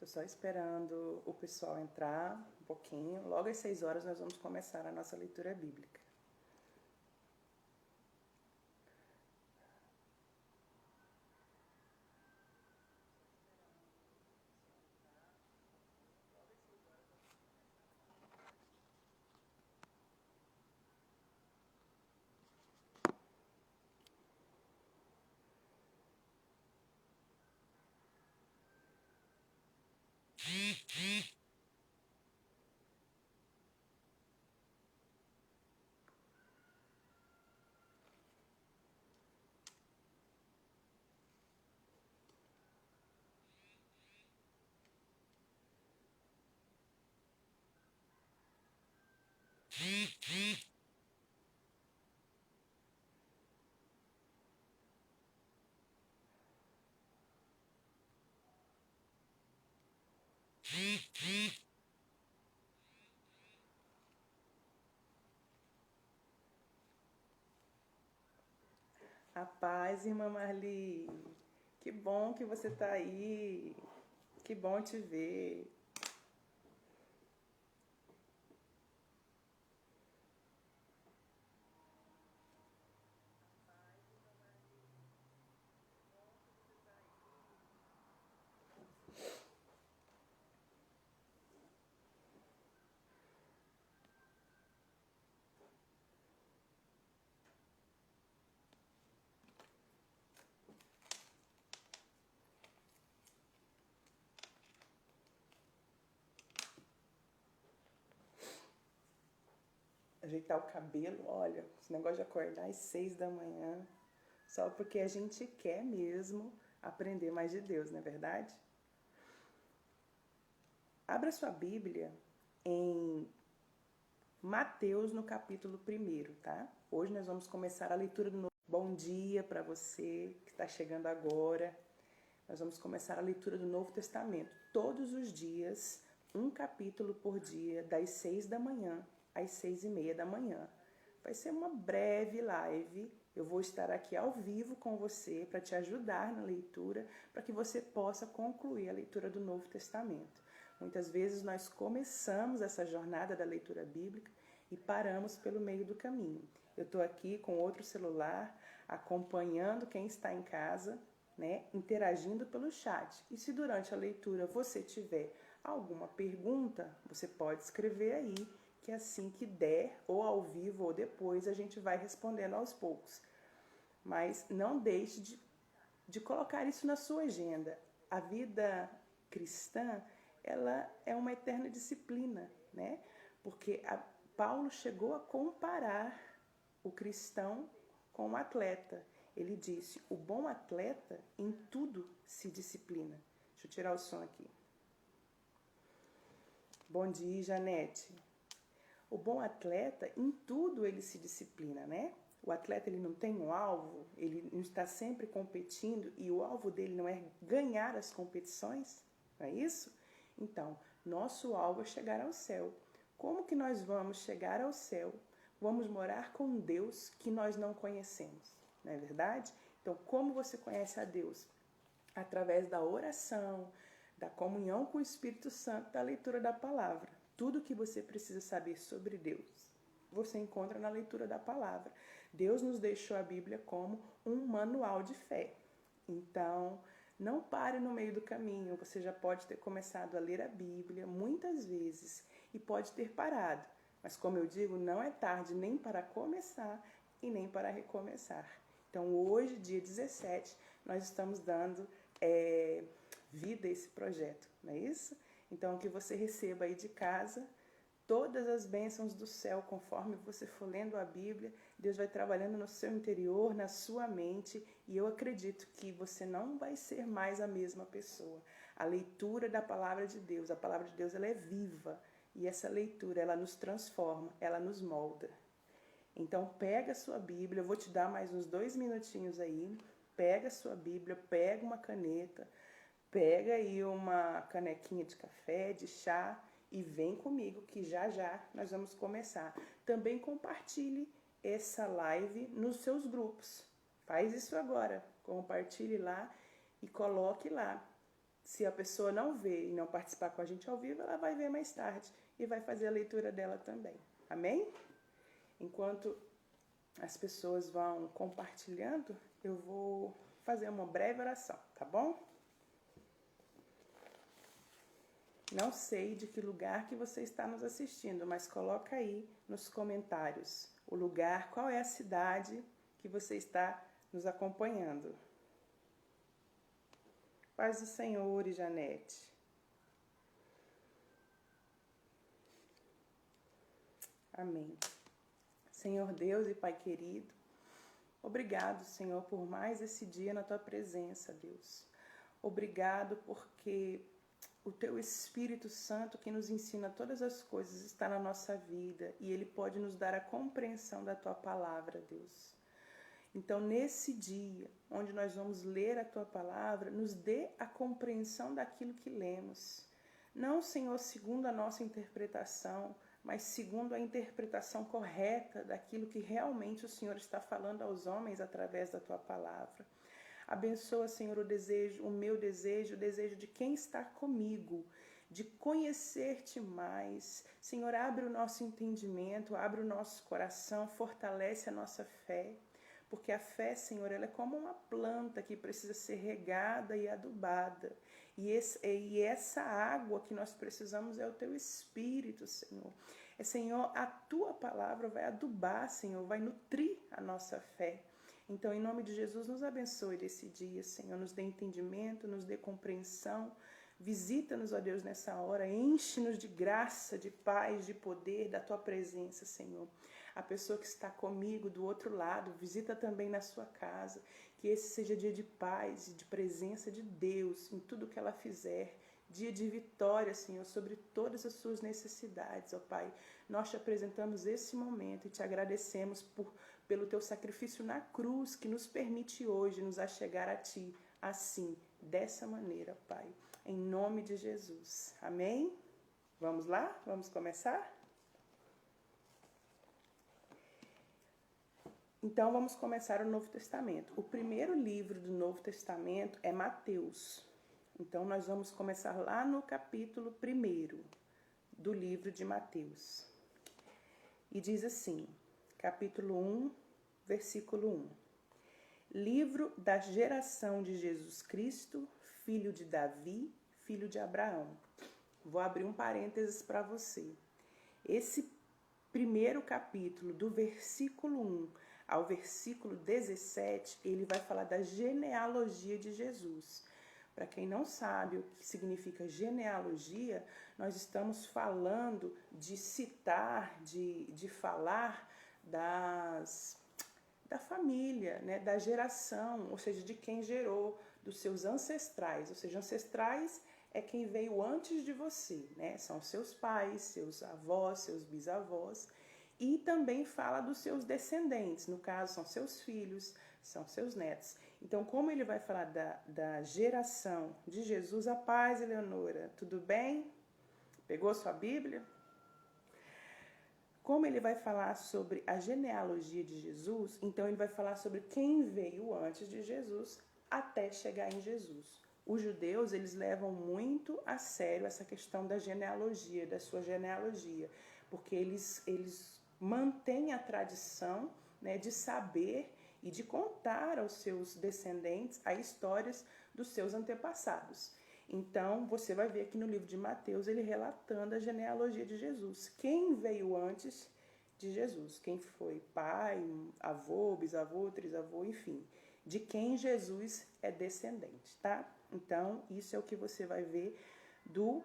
Tô só esperando o pessoal entrar um pouquinho. Logo às 6 horas nós vamos começar a nossa leitura bíblica. A paz, irmã Marli. Que bom que você tá aí. Que bom te ver. Ajeitar o cabelo, olha, esse negócio de acordar às 6 da manhã, só porque a gente quer mesmo aprender mais de Deus, não é verdade? Abra sua Bíblia em Mateus, no capítulo 1, tá? Hoje nós vamos começar a leitura do Novo. Bom dia para você que está chegando agora. Nós vamos começar a leitura do Novo Testamento. Todos os dias, um capítulo por dia, das 6 da manhã às 6:30 da manhã. Vai ser uma breve live. Eu vou estar aqui ao vivo com você para te ajudar na leitura, para que você possa concluir a leitura do Novo Testamento. Muitas vezes nós começamos essa jornada da leitura bíblica e paramos pelo meio do caminho. Eu estou aqui com outro celular, acompanhando quem está em casa, né, interagindo pelo chat. E se durante a leitura você tiver alguma pergunta, você pode escrever aí, que assim que der, ou ao vivo ou depois, a gente vai respondendo aos poucos. Mas não deixe de colocar isso na sua agenda. A vida cristã, ela é uma eterna disciplina, né? Porque Paulo chegou a comparar o cristão com o atleta. Ele disse, o bom atleta em tudo se disciplina. Deixa eu tirar o som aqui. Bom dia, Janete. O bom atleta, em tudo ele se disciplina, né? O atleta ele não tem um alvo, ele não está sempre competindo e o alvo dele não é ganhar as competições, não é isso? Então, nosso alvo é chegar ao céu. Como que nós vamos chegar ao céu? Vamos morar com Deus que nós não conhecemos, não é verdade? Então, como você conhece a Deus? Através da oração, da comunhão com o Espírito Santo, da leitura da palavra. Tudo que você precisa saber sobre Deus, você encontra na leitura da palavra. Deus nos deixou a Bíblia como um manual de fé. Então, não pare no meio do caminho. Você já pode ter começado a ler a Bíblia muitas vezes e pode ter parado. Mas, como eu digo, não é tarde nem para começar e nem para recomeçar. Então, hoje, dia 17, nós estamos dando vida a esse projeto, não é isso? Então, que você receba aí de casa todas as bênçãos do céu, conforme você for lendo a Bíblia, Deus vai trabalhando no seu interior, na sua mente, e eu acredito que você não vai ser mais a mesma pessoa. A leitura da palavra de Deus, a palavra de Deus, ela é viva, e essa leitura, ela nos transforma, ela nos molda. Então, pega a sua Bíblia, eu vou te dar mais uns 2 minutinhos aí, pega a sua Bíblia, pega uma caneta, pega aí uma canequinha de café, de chá e vem comigo que já já nós vamos começar. Também compartilhe essa live nos seus grupos. Faz isso agora. Compartilhe lá e coloque lá. se a pessoa não vê e não participar com a gente ao vivo, ela vai ver mais tarde e vai fazer a leitura dela também. Amém? Enquanto as pessoas vão compartilhando, eu vou fazer uma breve oração, tá bom? Não sei de que lugar que você está nos assistindo, mas coloca aí nos comentários o lugar, qual é a cidade que você está nos acompanhando. Paz do Senhor e Janete. Amém. Senhor Deus e Pai querido, obrigado, Senhor, por mais esse dia na Tua presença, Deus. Obrigado porque o Teu Espírito Santo que nos ensina todas as coisas está na nossa vida e Ele pode nos dar a compreensão da Tua palavra, Deus. Então, nesse dia, onde nós vamos ler a Tua palavra, nos dê a compreensão daquilo que lemos. Não, Senhor, segundo a nossa interpretação, mas segundo a interpretação correta daquilo que realmente o Senhor está falando aos homens através da Tua palavra. Abençoa, Senhor, o meu desejo, o desejo de quem está comigo, de conhecer-te mais. Senhor, abre o nosso entendimento, abre o nosso coração, fortalece a nossa fé. Porque a fé, Senhor, ela é como uma planta que precisa ser regada e adubada. E essa água que nós precisamos é o Teu Espírito, Senhor. Senhor, a Tua palavra vai adubar, Senhor, vai nutrir a nossa fé. Então, em nome de Jesus, nos abençoe nesse dia, Senhor. Nos dê entendimento, nos dê compreensão. Visita-nos, ó Deus, nessa hora. Enche-nos de graça, de paz, de poder, da Tua presença, Senhor. A pessoa que está comigo do outro lado, visita também na sua casa. Que esse seja dia de paz e de presença de Deus em tudo que ela fizer. Dia de vitória, Senhor, sobre todas as suas necessidades, ó Pai. Nós te apresentamos esse momento e te agradecemos pelo Teu sacrifício na cruz que nos permite hoje nos achegar a Ti, assim, dessa maneira, Pai. Em nome de Jesus. Amém? Vamos lá? Vamos começar? Então, vamos começar o Novo Testamento. O primeiro livro do Novo Testamento é Mateus. Então, nós vamos começar lá no capítulo 1 do livro de Mateus. E diz assim, capítulo 1, versículo 1. Livro da geração de Jesus Cristo, filho de Davi, filho de Abraão. Vou abrir um parênteses para você. Esse primeiro capítulo, do versículo 1 ao versículo 17, ele vai falar da genealogia de Jesus. Para quem não sabe o que significa genealogia, nós estamos falando de citar, de falar da família, né, da geração, ou seja, de quem gerou, dos seus ancestrais. Ou seja, ancestrais é quem veio antes de você, né? São seus pais, seus avós, seus bisavós. E também fala dos seus descendentes, no caso são seus filhos, são seus netos. Então, como ele vai falar da geração de Jesus, a paz, Eleonora, tudo bem? Pegou sua Bíblia? Como ele vai falar sobre a genealogia de Jesus, então ele vai falar sobre quem veio antes de Jesus até chegar em Jesus. Os judeus, eles levam muito a sério essa questão da genealogia, da sua genealogia, porque eles mantêm a tradição, né, de saber e de contar aos seus descendentes as histórias dos seus antepassados. Então, você vai ver aqui no livro de Mateus, ele relatando a genealogia de Jesus. Quem veio antes de Jesus? Quem foi pai, avô, bisavô, trisavô, enfim. De quem Jesus é descendente, tá? Então, isso é o que você vai ver do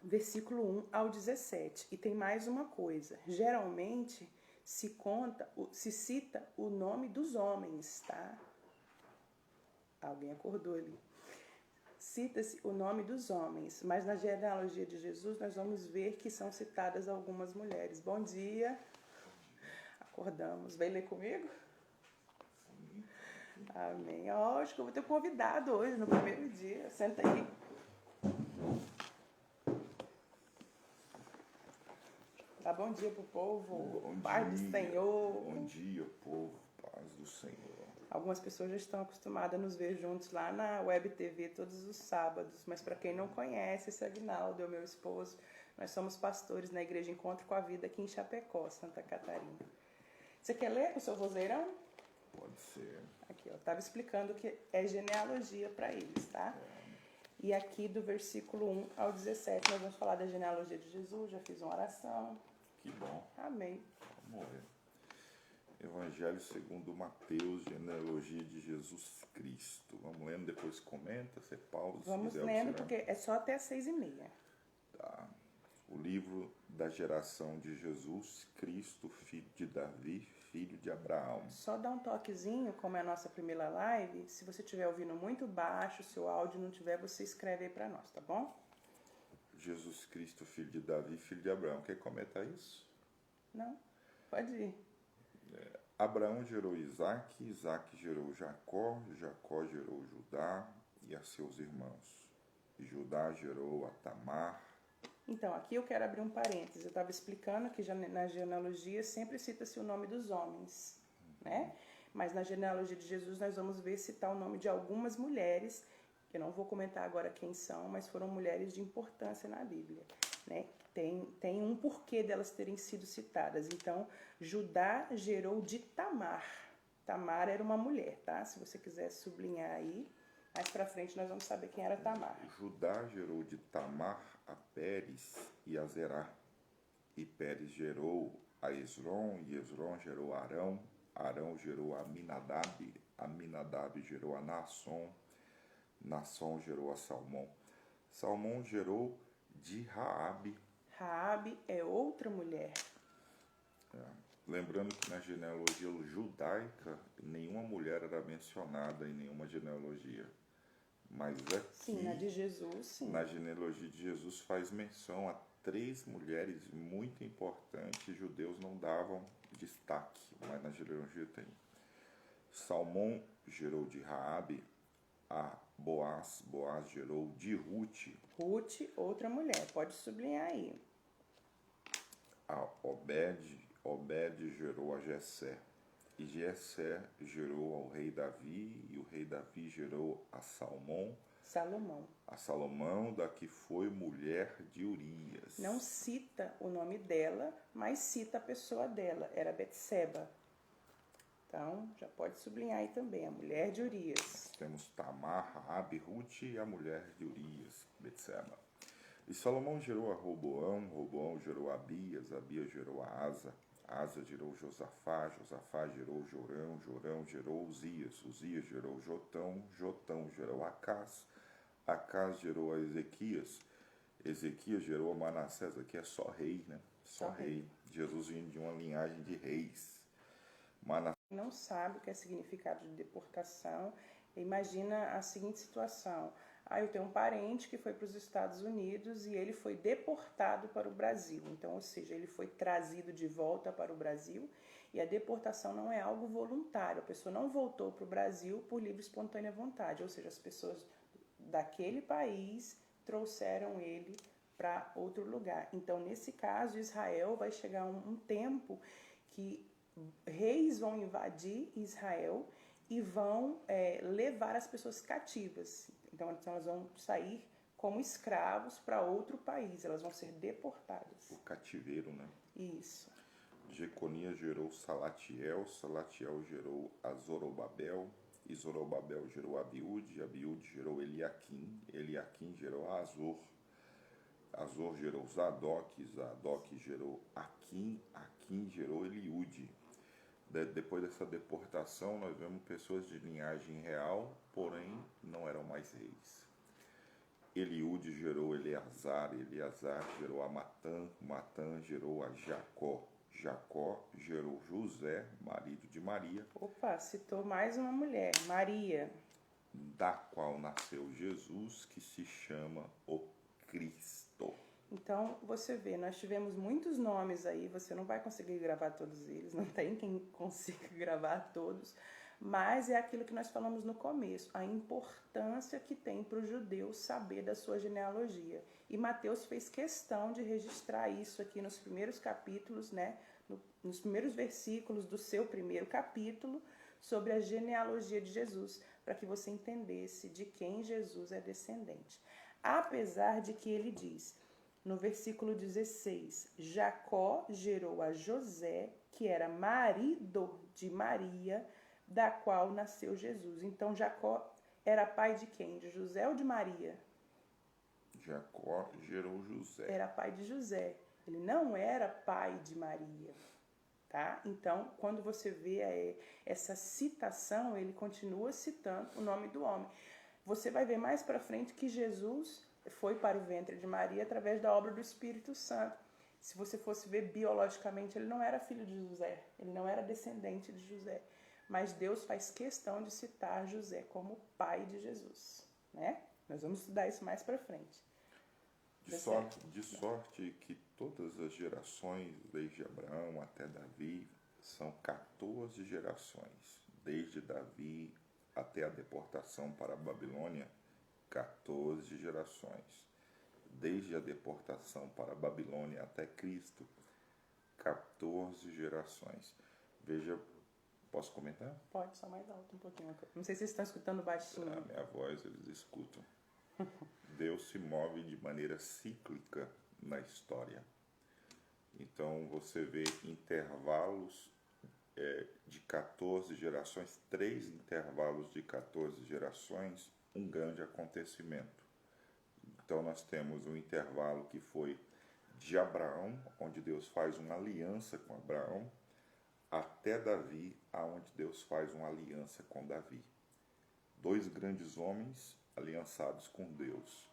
versículo 1 ao 17. E tem mais uma coisa. Geralmente, se cita o nome dos homens, tá? Alguém acordou ali. Cita-se o nome dos homens, mas na genealogia de Jesus nós vamos ver que são citadas algumas mulheres. Bom dia. Acordamos. Vem ler comigo? Sim. Amém. Acho que eu vou ter convidado hoje, no primeiro dia. Senta aí. Dá bom dia pro povo. Bom paz dia, do Senhor. Bom dia, povo. Paz do Senhor. Algumas pessoas já estão acostumadas a nos ver juntos lá na Web TV todos os sábados, mas para quem não conhece, esse Aguinaldo é o meu esposo. Nós somos pastores na Igreja Encontro com a Vida aqui em Chapecó, Santa Catarina. Você quer ler o seu vozeirão? Pode ser. Aqui, eu estava explicando que é genealogia para eles, tá? E aqui do versículo 1 ao 17 nós vamos falar da genealogia de Jesus, já fiz uma oração. Que bom. Amém. Vamos ver. Evangelho segundo Mateus, genealogia de Jesus Cristo. Vamos lendo, depois comenta, você pausa. Vamos lendo, porque é só até 6h30. Tá. O livro da geração de Jesus Cristo, filho de Davi, filho de Abraão. Só dá um toquezinho, como é a nossa primeira live. Se você estiver ouvindo muito baixo, se o áudio não tiver, você escreve aí para nós, tá bom? Jesus Cristo, filho de Davi, filho de Abraão. Quer comentar isso? Não? Pode ir. Abraão gerou Isaque, Isaque gerou Jacó, Jacó gerou Judá e a seus irmãos. E Judá gerou a Tamar. Então, aqui eu quero abrir um parênteses. Eu estava explicando que na genealogia sempre cita-se o nome dos homens, né? Mas na genealogia de Jesus nós vamos ver citar o nome de algumas mulheres, que eu não vou comentar agora quem são, mas foram mulheres de importância na Bíblia, né? Tem um porquê delas terem sido citadas. Então, Judá gerou de Tamar. Tamar era uma mulher, tá? Se você quiser sublinhar aí, mais pra frente nós vamos saber quem era Tamar. Judá gerou de Tamar a Pérez e a Zerá. E Pérez gerou a Esrom, e Esrom gerou a Arão. Arão gerou a Aminadab. Aminadab gerou a Naasson. Naasson gerou a Salmão. Salmão gerou de Raabe. Raabe é outra mulher. Lembrando que na genealogia judaica, nenhuma mulher era mencionada em nenhuma genealogia. Mas aqui, Sim, na de Jesus, sim. na genealogia de Jesus faz menção a 3 mulheres muito importantes. Judeus não davam destaque, mas na genealogia tem. Salmão gerou de Raabe a Boaz. Boaz gerou de Ruth. Ruth, outra mulher. Pode sublinhar aí. A Obed gerou a Jessé. E Jessé gerou ao rei Davi, e o rei Davi gerou a Salomão. A Salomão, da que foi mulher de Urias. Não cita o nome dela, mas cita a pessoa dela. Era Betseba. Então, já pode sublinhar aí também, a mulher de Urias. Temos Tamar, Raabe, Ruth e a mulher de Urias, Betseba. E Salomão gerou a Roboão, Roboão gerou a Abias, Abias gerou a Asa, Asa gerou Josafá, Josafá gerou Jorão, Jorão gerou Uzias, Uzias gerou Jotão, Jotão gerou Acás, Acás gerou a Ezequias, Ezequias gerou a Manassés. Aqui é só rei, né? Só rei. Jesus vinha de uma linhagem de reis. Não sabe o que é significado de deportação, imagina a seguinte situação. Eu tenho um parente que foi para os Estados Unidos e ele foi deportado para o Brasil. Então, ou seja, ele foi trazido de volta para o Brasil e a deportação não é algo voluntário. A pessoa não voltou para o Brasil por livre e espontânea vontade. Ou seja, as pessoas daquele país trouxeram ele para outro lugar. Então, nesse caso, Israel vai chegar um tempo que reis vão invadir Israel e vão levar as pessoas cativas. Então, elas vão sair como escravos para outro país. Elas vão ser deportadas. O cativeiro, né? Isso. Jeconias gerou Salatiel, Salatiel gerou a Zorobabel, e Zorobabel gerou Abiúde, Abiúde gerou Eliaquim, Eliaquim gerou a Azor, Azor gerou Zadok, Zadok gerou Aquim, Aquim gerou Eliúde. Depois dessa deportação, nós vemos pessoas de linhagem real, porém não eram mais reis. Eliúde gerou Eleazar, Eleazar gerou a Matã, Matã gerou a Jacó, Jacó gerou José, marido de Maria. Opa, citou mais uma mulher, Maria. Da qual nasceu Jesus, que se chama o Cristo. Então, você vê, nós tivemos muitos nomes aí, você não vai conseguir gravar todos eles, não tem quem consiga gravar todos, mas é aquilo que nós falamos no começo, a importância que tem para o judeu saber da sua genealogia. E Mateus fez questão de registrar isso aqui nos primeiros capítulos, né, nos primeiros versículos do seu primeiro capítulo, sobre a genealogia de Jesus, para que você entendesse de quem Jesus é descendente. Apesar de que ele diz, no versículo 16, Jacó gerou a José, que era marido de Maria, da qual nasceu Jesus. Então Jacó era pai de quem? De José ou de Maria? Jacó gerou José. Era pai de José. Ele não era pai de Maria. Tá? Então, quando você vê essa citação, ele continua citando o nome do homem. Você vai ver mais para frente que Jesus foi para o ventre de Maria através da obra do Espírito Santo. Se você fosse ver biologicamente, ele não era filho de José, ele não era descendente de José. Mas Deus faz questão de citar José como pai de Jesus, né? Nós vamos estudar isso mais para frente. De sorte que todas as gerações, desde Abraão até Davi, são 14 gerações. Desde Davi até a deportação para a Babilônia, 14 gerações. Desde a deportação para a Babilônia até Cristo, 14 gerações. Veja, posso comentar? Pode, só mais alto um pouquinho. Não sei se vocês estão escutando baixinho. A minha voz eles escutam. Deus se move de maneira cíclica na história. Então você vê intervalos de 14 gerações, 3 intervalos de 14 gerações, um grande acontecimento. Então nós temos um intervalo que foi de Abraão, onde Deus faz uma aliança com Abraão, até Davi, aonde Deus faz uma aliança com Davi. 2 grandes homens aliançados com Deus.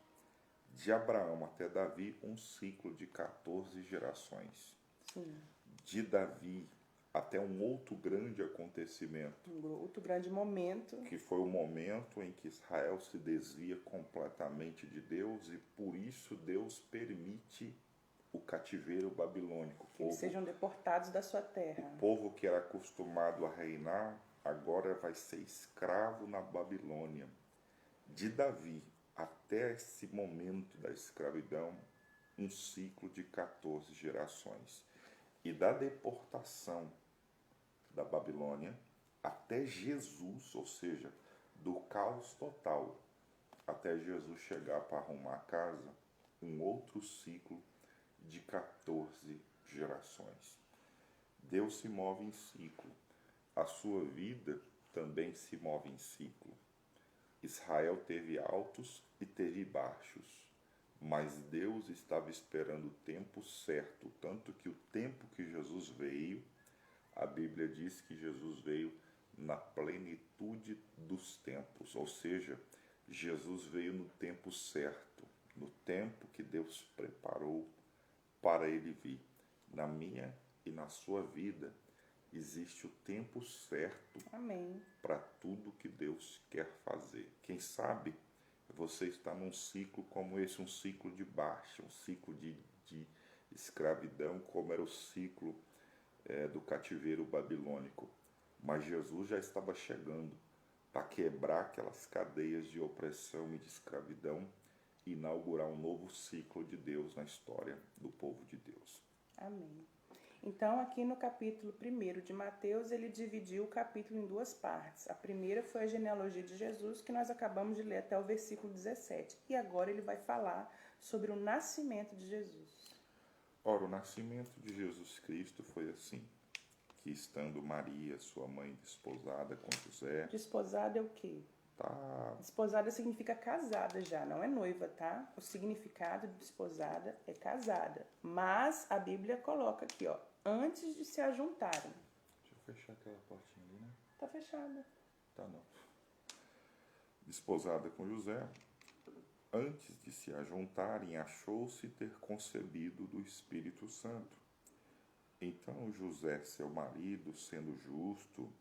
De Abraão até Davi, um ciclo de 14 gerações. Sim. De Davi até um outro grande acontecimento. Um outro grande momento. Que foi o momento em que Israel se desvia completamente de Deus e por isso Deus permite o cativeiro babilônico. Que eles sejam deportados da sua terra. O povo que era acostumado a reinar agora vai ser escravo na Babilônia. De Davi até esse momento da escravidão, um ciclo de 14 gerações. E da deportação da Babilônia até Jesus, ou seja, do caos total, até Jesus chegar para arrumar a casa, um outro ciclo de 14 gerações. Deus se move em ciclo. A sua vida também se move em ciclo. Israel teve altos e teve baixos, mas Deus estava esperando o tempo certo, tanto que o tempo que Jesus veio, a Bíblia diz que Jesus veio na plenitude dos tempos, ou seja, Jesus veio no tempo certo, no tempo que Deus preparou para ele vir. Na minha e na sua vida, existe o tempo certo para tudo que Deus quer fazer. Quem sabe você está num ciclo como esse, um ciclo de baixa, um ciclo de escravidão, como era o ciclo do cativeiro babilônico. Mas Jesus já estava chegando para quebrar aquelas cadeias de opressão e de escravidão e inaugurar um novo ciclo de Deus na história do povo de Deus. Amém. Então, aqui no capítulo 1 de Mateus, ele dividiu o capítulo em 2 partes. A primeira foi a genealogia de Jesus, que nós acabamos de ler até o versículo 17. E agora ele vai falar sobre o nascimento de Jesus. Ora, o nascimento de Jesus Cristo foi assim, que estando Maria, sua mãe, desposada com José... Desposada é o quê? Tá. Desposada significa casada já, não é noiva, tá? O significado de desposada é casada. Mas a Bíblia coloca aqui, ó, antes de se ajuntarem. Deixa eu fechar aquela portinha ali, né? Tá fechada. Tá, não. Desposada com José, antes de se ajuntarem, achou-se ter concebido do Espírito Santo. Então José, seu marido, sendo justo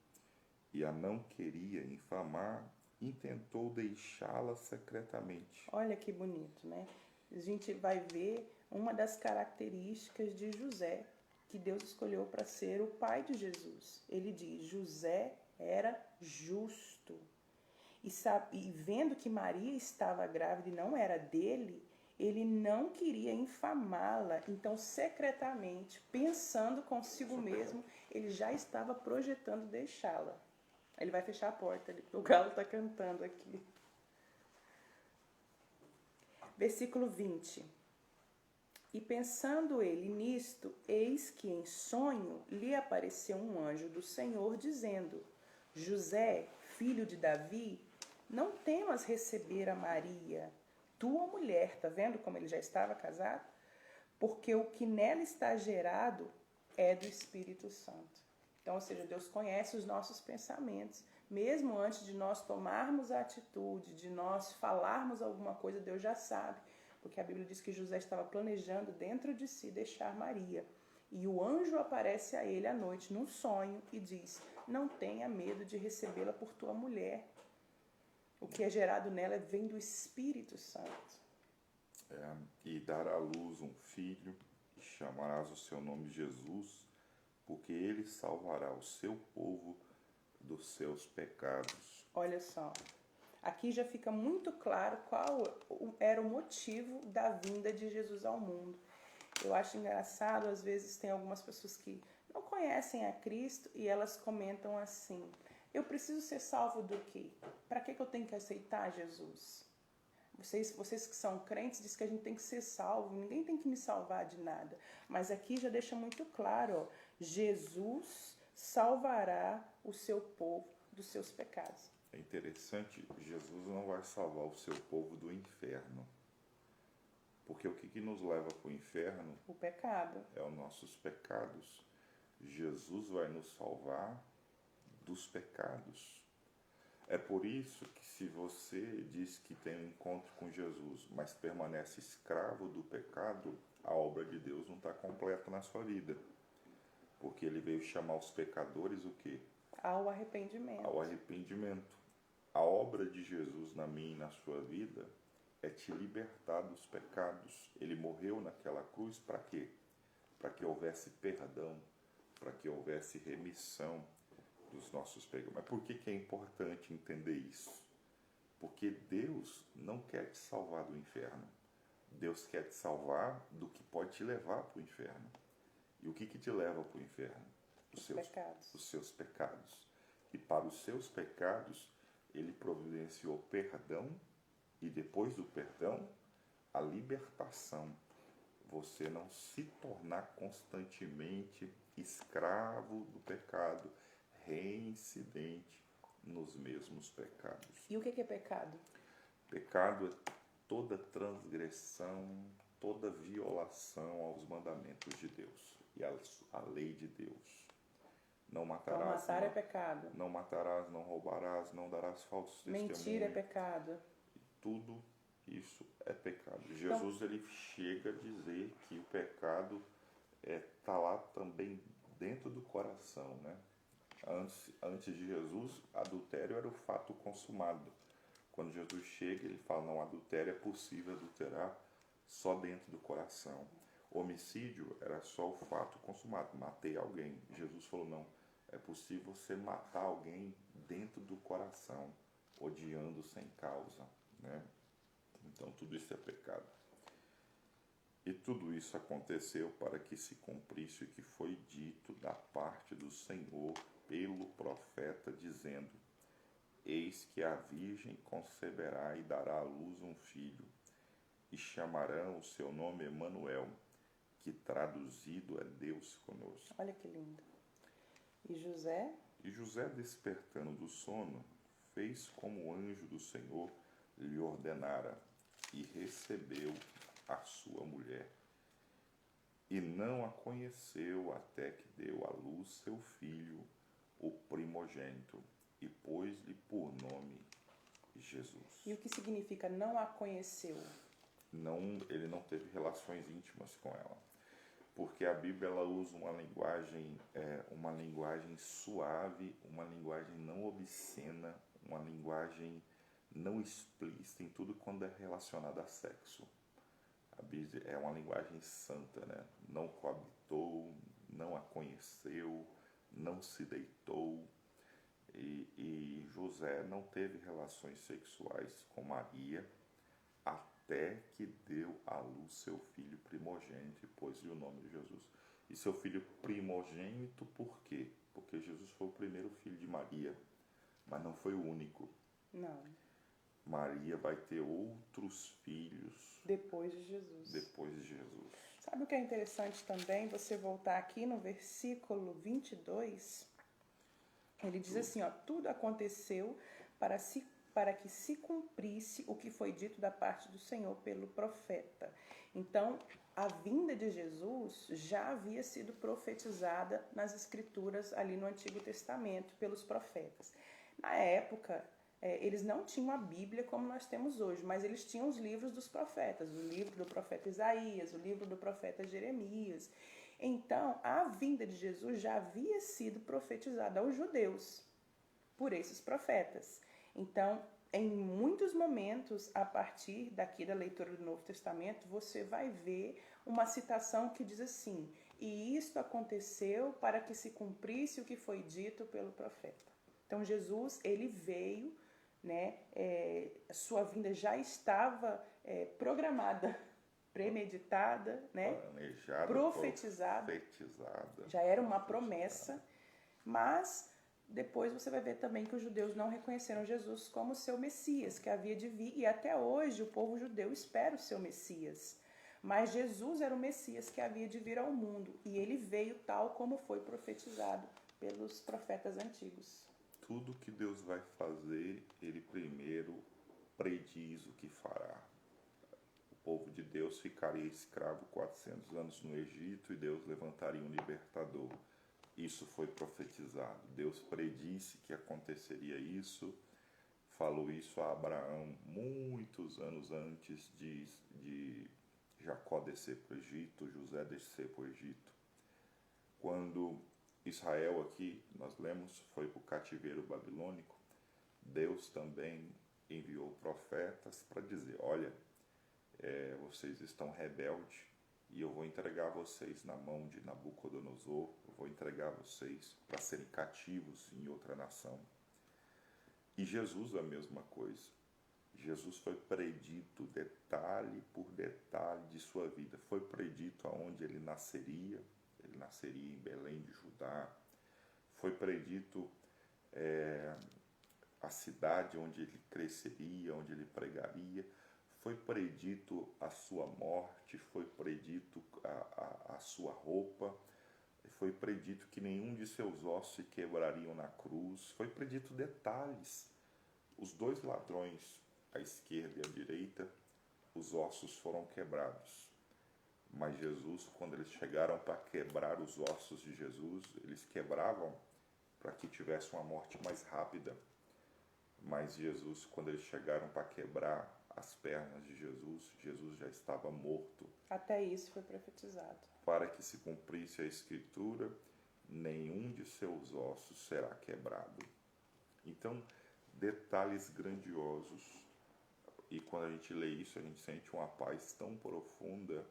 e a não queria infamar, intentou deixá-la secretamente. Olha que bonito, né? A gente vai ver uma das características de José, que Deus escolheu para ser o pai de Jesus. Ele diz, José era justo. E vendo que Maria estava grávida e não era dele, ele não queria infamá-la. Então, secretamente, pensando consigo mesmo, ele já estava projetando deixá-la. Ele vai fechar a porta ali, porque o galo está cantando aqui. Versículo 20. E pensando ele nisto, eis que em sonho lhe apareceu um anjo do Senhor, dizendo: José, filho de Davi, não temas receber a Maria, tua mulher. Tá vendo como ele já estava casado? Porque o que nela está gerado é do Espírito Santo. Então, ou seja, Deus conhece os nossos pensamentos. Mesmo antes de nós tomarmos a atitude, de nós falarmos alguma coisa, Deus já sabe. Porque a Bíblia diz que José estava planejando dentro de si deixar Maria. E o anjo aparece a ele à noite num sonho e diz: não tenha medo de recebê-la por tua mulher. O que é gerado nela vem do Espírito Santo. E dará à luz um filho, e chamarás o seu nome Jesus, porque ele salvará o seu povo dos seus pecados. Olha só, aqui já fica muito claro qual era o motivo da vinda de Jesus ao mundo. Eu acho engraçado, às vezes tem algumas pessoas que não conhecem a Cristo e elas comentam assim: eu preciso ser salvo do quê? Para que eu tenho que aceitar Jesus? Vocês que são crentes dizem que a gente tem que ser salvo, ninguém tem que me salvar de nada. Mas aqui já deixa muito claro, ó, Jesus salvará o seu povo dos seus pecados. É interessante, Jesus não vai salvar o seu povo do inferno. Porque o que nos leva para o inferno? O pecado. É os nossos pecados. Jesus vai nos salvar dos pecados. É por isso que se você diz que tem um encontro com Jesus, mas permanece escravo do pecado, a obra de Deus não está completa na sua vida. Porque ele veio chamar os pecadores o quê? Ao arrependimento. Ao arrependimento. A obra de Jesus na minha e na sua vida é te libertar dos pecados. Ele morreu naquela cruz para quê? Para que houvesse perdão, para que houvesse remissão dos nossos pecados. Mas por que é importante entender isso? Porque Deus não quer te salvar do inferno. Deus quer te salvar do que pode te levar para o inferno. E o que te leva para o inferno? Os seus pecados. E para os seus pecados, Ele providenciou perdão e depois do perdão, a libertação. Você não se tornar constantemente escravo do pecado, reincidente nos mesmos pecados. E o que é pecado? Pecado é toda transgressão, toda violação aos mandamentos de Deus e à lei de Deus. Não matarás. Então, matar é pecado. Não matarás, não roubarás, não darás falsos testemunhos. Mentira é pecado. Tudo isso é pecado. Jesus ele chega a dizer que o pecado está lá também dentro do coração, né? Antes de Jesus, adultério era o fato consumado. Quando Jesus chega, ele fala: não, adultério é possível adulterar só dentro do coração. Homicídio era só o fato consumado, matei alguém. Jesus falou: não, é possível você matar alguém dentro do coração, odiando sem causa, né? Então tudo isso é pecado. E tudo isso aconteceu para que se cumprisse o que foi dito da parte do Senhor pelo profeta, dizendo: eis que a virgem conceberá e dará à luz um filho, e chamarão o seu nome Emanuel, que traduzido é Deus conosco. Olha que lindo. E José? E José, despertando do sono, fez como o anjo do Senhor lhe ordenara, e recebeu a sua mulher. E não a conheceu até que deu à luz seu filho, o primogênito, e pôs-lhe por nome Jesus. E o que significa não a conheceu? Não, ele não teve relações íntimas com ela. Porque a Bíblia ela usa uma linguagem suave, uma linguagem não obscena, uma linguagem não explícita em tudo quando é relacionado a sexo. A Bíblia é uma linguagem santa, né? Não coabitou, não a conheceu, não se deitou. E José não teve relações sexuais com Maria até que deu à luz seu filho primogênito e pôs-lhe o nome de Jesus. E seu filho primogênito por quê? Porque Jesus foi o primeiro filho de Maria. Mas não foi o único. Não. Maria vai ter outros filhos Depois de Jesus. depois de Jesus. Sabe o que é interessante também? Você voltar aqui no versículo 22, ele diz assim, ó, tudo aconteceu para que se cumprisse o que foi dito da parte do Senhor pelo profeta. Então, a vinda de Jesus já havia sido profetizada nas Escrituras ali no Antigo Testamento pelos profetas. Na época, eles não tinham a Bíblia como nós temos hoje, mas eles tinham os livros dos profetas, o livro do profeta Isaías, o livro do profeta Jeremias. Então, a vinda de Jesus já havia sido profetizada aos judeus por esses profetas. Então, em muitos momentos, a partir daqui da leitura do Novo Testamento, você vai ver uma citação que diz assim, e isto aconteceu para que se cumprisse o que foi dito pelo profeta. Então, Jesus, ele veio, né, sua vinda já estava programada, premeditada, né, Planejada, profetizada, já era uma promessa, mas depois você vai ver também que os judeus não reconheceram Jesus como seu Messias, que havia de vir, e até hoje o povo judeu espera o seu Messias. Mas Jesus era o Messias que havia de vir ao mundo, e ele veio tal como foi profetizado pelos profetas antigos. Tudo que Deus vai fazer, ele primeiro prediz o que fará. O povo de Deus ficaria escravo 400 anos no Egito e Deus levantaria um libertador. Isso foi profetizado. Deus predisse que aconteceria isso, falou isso a Abraão muitos anos antes de Jacó descer para o Egito, José descer para o Egito. Quando Israel aqui, nós lemos, foi para o cativeiro babilônico, Deus também enviou profetas para dizer, olha, vocês estão rebeldes e eu vou entregar vocês na mão de Nabucodonosor, eu vou entregar vocês para serem cativos em outra nação. E Jesus a mesma coisa. Jesus foi predito detalhe por detalhe de sua vida. Foi predito aonde ele nasceria em Belém de Judá. Foi predito a cidade onde ele cresceria, onde ele pregaria. Foi predito a sua morte, foi predito a sua roupa, foi predito que nenhum de seus ossos se quebrariam na cruz, foi predito detalhes. Os dois ladrões, à esquerda e à direita, os ossos foram quebrados. Mas Jesus, quando eles chegaram para quebrar os ossos de Jesus, eles quebravam para que tivesse uma morte mais rápida. Mas Jesus, quando eles chegaram para quebrar as pernas de Jesus, Jesus já estava morto. Até isso foi profetizado. Para que se cumprisse a Escritura, nenhum de seus ossos será quebrado. Então, detalhes grandiosos. E quando a gente lê isso, a gente sente uma paz tão profunda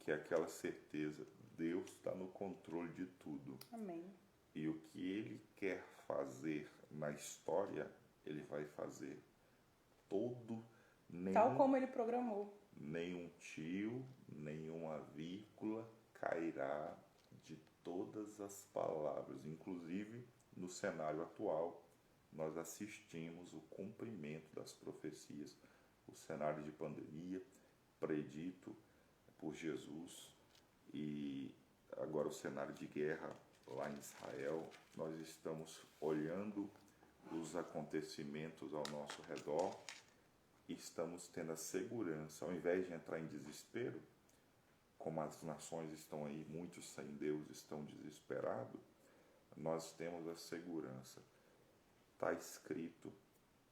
que é aquela certeza, Deus está no controle de tudo. Amém. E o que Ele quer fazer na história, Ele vai fazer. Tal como Ele programou. Nenhum tio, nenhuma vírgula cairá de todas as palavras. Inclusive, no cenário atual, nós assistimos o cumprimento das profecias. O cenário de pandemia predito por Jesus e agora o cenário de guerra lá em Israel. Nós estamos olhando os acontecimentos ao nosso redor e estamos tendo a segurança, ao invés de entrar em desespero, como as nações estão aí, muitos sem Deus estão desesperados, nós temos a segurança. Está escrito,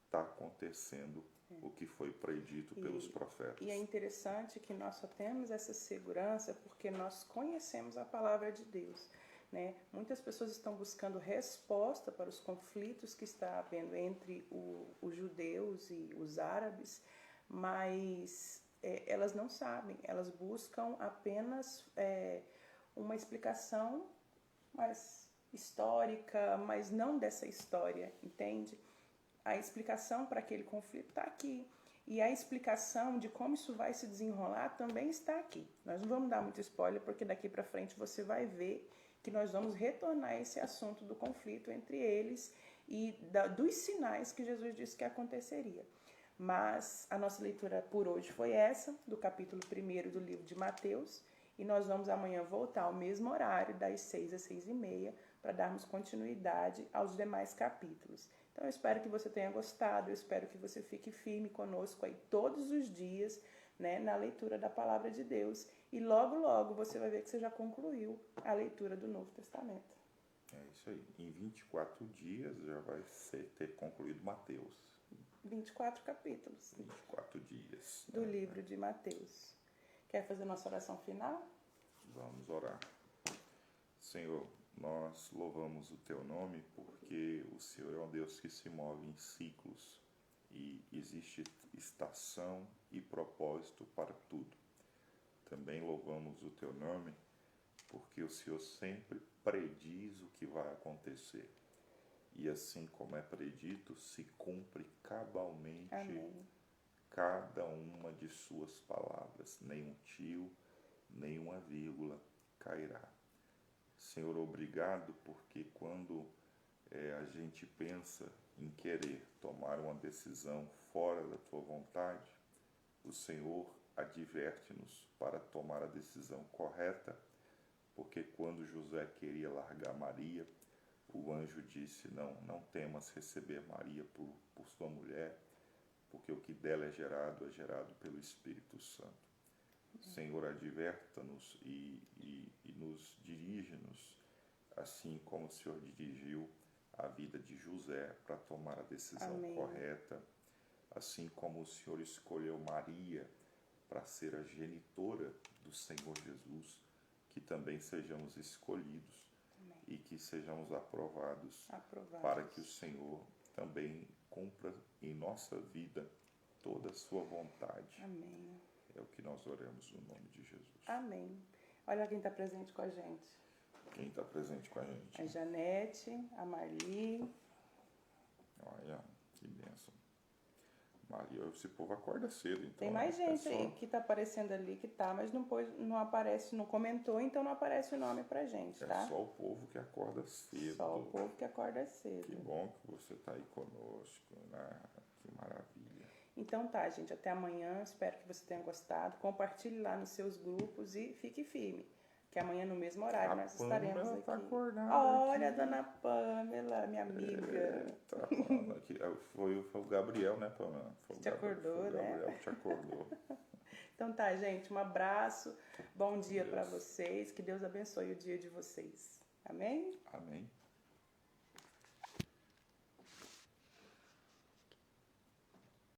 está acontecendo o que foi predito pelos profetas. E é interessante que nós só temos essa segurança porque nós conhecemos a palavra de Deus. Né? Muitas pessoas estão buscando resposta para os conflitos que está havendo entre os judeus e os árabes, mas elas não sabem, elas buscam apenas uma explicação mais histórica, mas não dessa história, entende? A explicação para aquele conflito está aqui. E a explicação de como isso vai se desenrolar também está aqui. Nós não vamos dar muito spoiler, porque daqui para frente você vai ver que nós vamos retornar a esse assunto do conflito entre eles e dos sinais que Jesus disse que aconteceria. Mas a nossa leitura por hoje foi essa, do capítulo 1 do livro de Mateus, e nós vamos amanhã voltar ao mesmo horário, das 6 às 6h30, para darmos continuidade aos demais capítulos. Então eu espero que você tenha gostado, eu espero que você fique firme conosco aí todos os dias, né, na leitura da Palavra de Deus, e logo, logo você vai ver que você já concluiu a leitura do Novo Testamento. É isso aí. Em 24 dias já vai ter concluído Mateus. 24 capítulos. 24 dias. Do livro de Mateus. Quer fazer nossa oração final? Vamos orar. Senhor, nós louvamos o Teu nome porque o Senhor é um Deus que se move em ciclos e existe estação e propósito para tudo. Também louvamos o Teu nome porque o Senhor sempre prediz o que vai acontecer. E assim como é predito, se cumpre cabalmente Amém. cada uma de suas palavras. Nem um tio, nem uma vírgula cairá. Senhor, obrigado, porque quando a gente pensa em querer tomar uma decisão fora da Tua vontade, o Senhor adverte-nos para tomar a decisão correta, porque quando José queria largar Maria, o anjo disse, não temas receber Maria por sua mulher, porque o que dela é gerado pelo Espírito Santo. Senhor, adverta-nos e nos dirige-nos, assim como o Senhor dirigiu a vida de José para tomar a decisão Amém. correta, assim como o Senhor escolheu Maria para ser a genitora do Senhor Jesus, que também sejamos escolhidos. Amém. E que sejamos aprovados para que o Senhor também cumpra em nossa vida toda a sua vontade. Amém. É o que nós oramos no nome de Jesus. Amém. Olha quem está presente com a gente. Quem está presente com a gente? A Janete, a Marli. Olha, que bênção. Maria, esse povo acorda cedo, então. Tem mais gente aí que está aparecendo ali que tá, mas não aparece, não comentou, então não aparece o nome pra gente, tá? É só o povo que acorda cedo. Só o povo que acorda cedo. Que bom que você está aí conosco, né? Que maravilha. Então tá, gente, até amanhã, espero que você tenha gostado. Compartilhe lá nos seus grupos e fique firme, que amanhã no mesmo horário nós estaremos aqui. Tá acordada. Olha, aqui. Dona Pamela, minha amiga. Tá falando aqui. Foi o Gabriel, né, Pamela? Te acordou, né? O Gabriel te acordou. Então tá, gente, um abraço, bom dia para vocês, que Deus abençoe o dia de vocês. Amém? Amém.